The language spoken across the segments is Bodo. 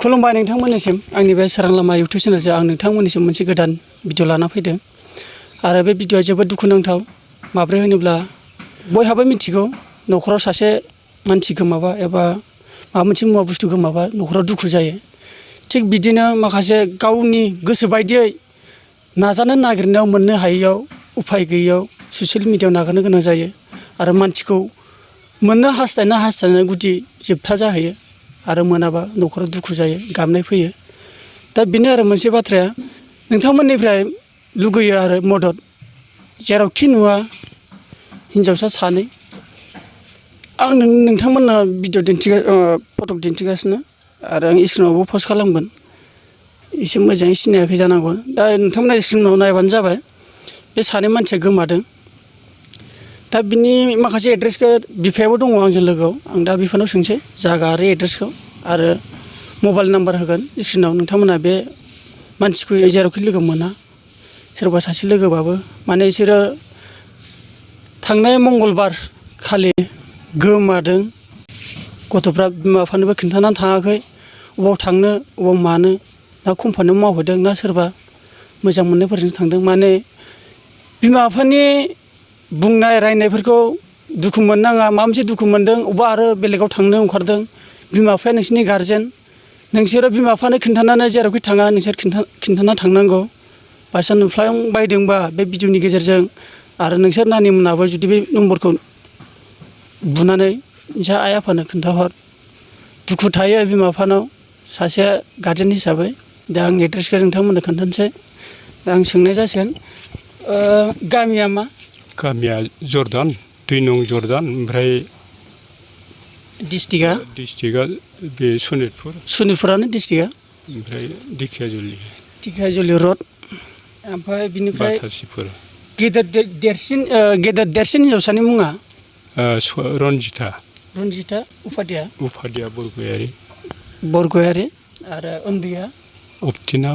खुलुमबाय नोंथांमोननिसिम आंनि बे सोरां लामा इउटुब चेनेलजों आं नोंथांमोननिसिम मोनसे गोदान भिडिअ लाना फैदों आरो बे भिडिअआ जोबोद दुखुनांथाव माब्रै होनोब्ला बयहाबो मिथिगौ न'खराव सासे मानसि गोमाबा एबा माबा मोनसे मुवा बुस्थु गोमाबा न'खराव दुखु जायो थिग बिदिनो माखासे गावनि गोसो बायदियै नाजानो नागिरनायाव मोननो हायैयाव उफाय गैयैयाव ससियेल मिडियायाव नागारनो गोनां जायो आरो मानसिखौ मोननो हास्थायनाय गुदि जोबथा जाहैयो आरो मोनाबा न'खराव दुखु जायो गाबनाय फैयो दा बेनो आरो मोनसे बाथ्राया नोंथांमोननिफ्राय लुगैयो आरो मदद जेरावखि नुवा हिनजावसा सानै आं नोंथांमोननो फटक दिन्थिगासिनो आरो आं स्क्रिनावबो पस्ट खालामगोन एसे मोजाङै सिनायाखै जानांगौ दा नोंथांमोना स्क्रिनाव नायबानो जाबाय बे सानै मानसिया गोमादों दा बिनि माखासे एड्रेसखौ बिफायाबो दङ आंजों लोगोआव आं दा बिफानाव सोंसै जायगा आरो एड्रेसखौ आरो मबाइल नाम्बार होगोन स्क्रिनाव नोंथांमोना बे मानसिखौ जेरावखि लोगो मोना सोरबा सासे लोगोबाबो माने बिसोरो थांनाय मंगलबार खालि गोमादों गथ'फ्रा बिमा बिफानोबो खिन्थानानै थाङाखै अबाव थांनो अबाव मानो ना कम्पानियाव मावहैदों ना सोरबा मोजां मोननायफोरजों थांदों माने बिमा बिफानि बुंनाय रायनायफोरखौ दुखु मोननाङा माबा मोनसे दुखु मोनदों अबा आरो बेलेगाव थांनो ओंखारदों बिमा बिफाया नोंसोरनि गारजेन नोंसोरो बिमा बिफानो खिन्थानानै जेरावखि थाङा नोंसोर खिन्थाना थांनांगौ बायसा नुफ्लांबायदोंबा बे भिडिअनि गेजेरजों आरो नोंसोर नानिमोनाबो जुदि बे नम्बरखौ बुनानै नोंसोर आइ आफानो खिन्थाहर दुखु थायो बिमा बिफानाव सासे गारजेन हिसाबै दा आं एड्रेसखौ नोंथांमोननो खोन्थानोसै दा आं सोंनाय जासिगोन गामिया मा गामिया जर्दान 2 नं जर्दान ओमफ्राय डिस्ट्रिक्टआ बे सनितपुरानो डिस्ट्रिक्टआ ओमफ्राय दिखियाजुलि रड ओमफ्राय बिनिफ्राय बाथासिफोर गेदेर देरसिन हिनजावसानि मुङा रनजिता उफादिया बरगयारि आरो उन्दैया अपटिना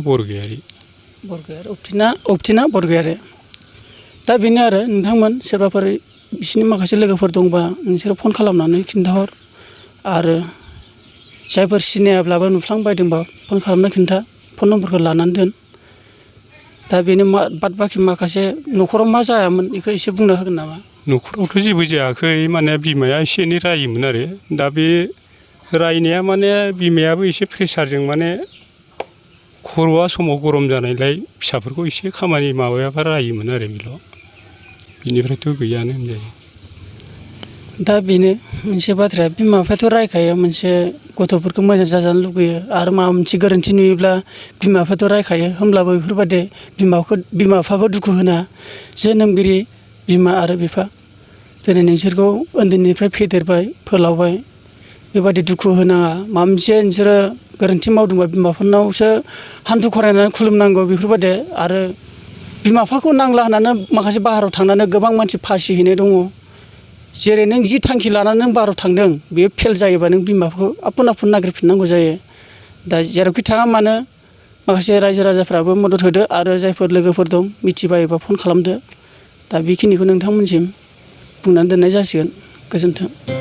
बरगयारि दा बेनो आरो नोंथांमोन सोरबाफोर बिसिनि माखासे लोगोफोर दंबा नोंसोरो फन खालामनानै खिन्थाहर आरो जायफोर सिनायाब्लाबो नुफ्लांबायदोंबा फन खालामना खिन्था फन नम्बरखौ लानानै दोन दा बेनो बाद बाखि माखासे न'खराव मा जायामोन बेखौ एसे बुंना होगोन नामा न'खरावथ' जेबो जायाखै माने बिमाया एसे एनै रायोमोन आरो दा बे रायनाया माने बिमायाबो एसे प्रेसारजों माने खर'आ समाव गरम जानायलाय फिसाफोरखौ एसे खामानि माबायाबा रायोमोन आरो बेल' बिनिफ्रायथ' गैयानो होनजायो दा बेनो मोनसे बाथ्राया बिमा बिफायाथ' रायखायो मोनसे गथ'फोरखौ मोजां जाजानो लुगैयो आरो माबा मोनसे गोरोन्थि नुयोब्ला बिमा बिफायाथ' रायखायो होमब्लाबो बेफोरबायदि बिमा बिफाखौ दुखु होना जोनोमगिरि बिमा आरो बिफा दिनै नोंसोरखौ उन्दैनिफ्राय फेदेरबाय फोलावबाय बेबायदि दुखु होनाङा माबा मोनसे नोंसोरो गोरोन्थि मावदोंबा बिमा बिफानावसो हान्थु खरायनानै खुलुमनांगौ बेफोरबायदि आरो बिमा बिफाखौ नांला होननानै माखासे बाहेरायाव थांनानै गोबां मानसि फासि हैनाय दङ जेरै नों जि थांखि लानानै नों बाहेरायाव थांदों बेयो फेल जायोबा नों बिमा बिफाखौ आपुन नागिरफिननांगौ जायो दा जेरावखि थाङा मानो माखासे रायजो राजाफ्राबो मदद होदो आरो जायफोर लोगोफोर दं मिथिबायोबा फन खालामदो दा बेखिनिखौ नोंथांमोनसिम बुंनानै दोननाय जासिगोन गोजोन्थों।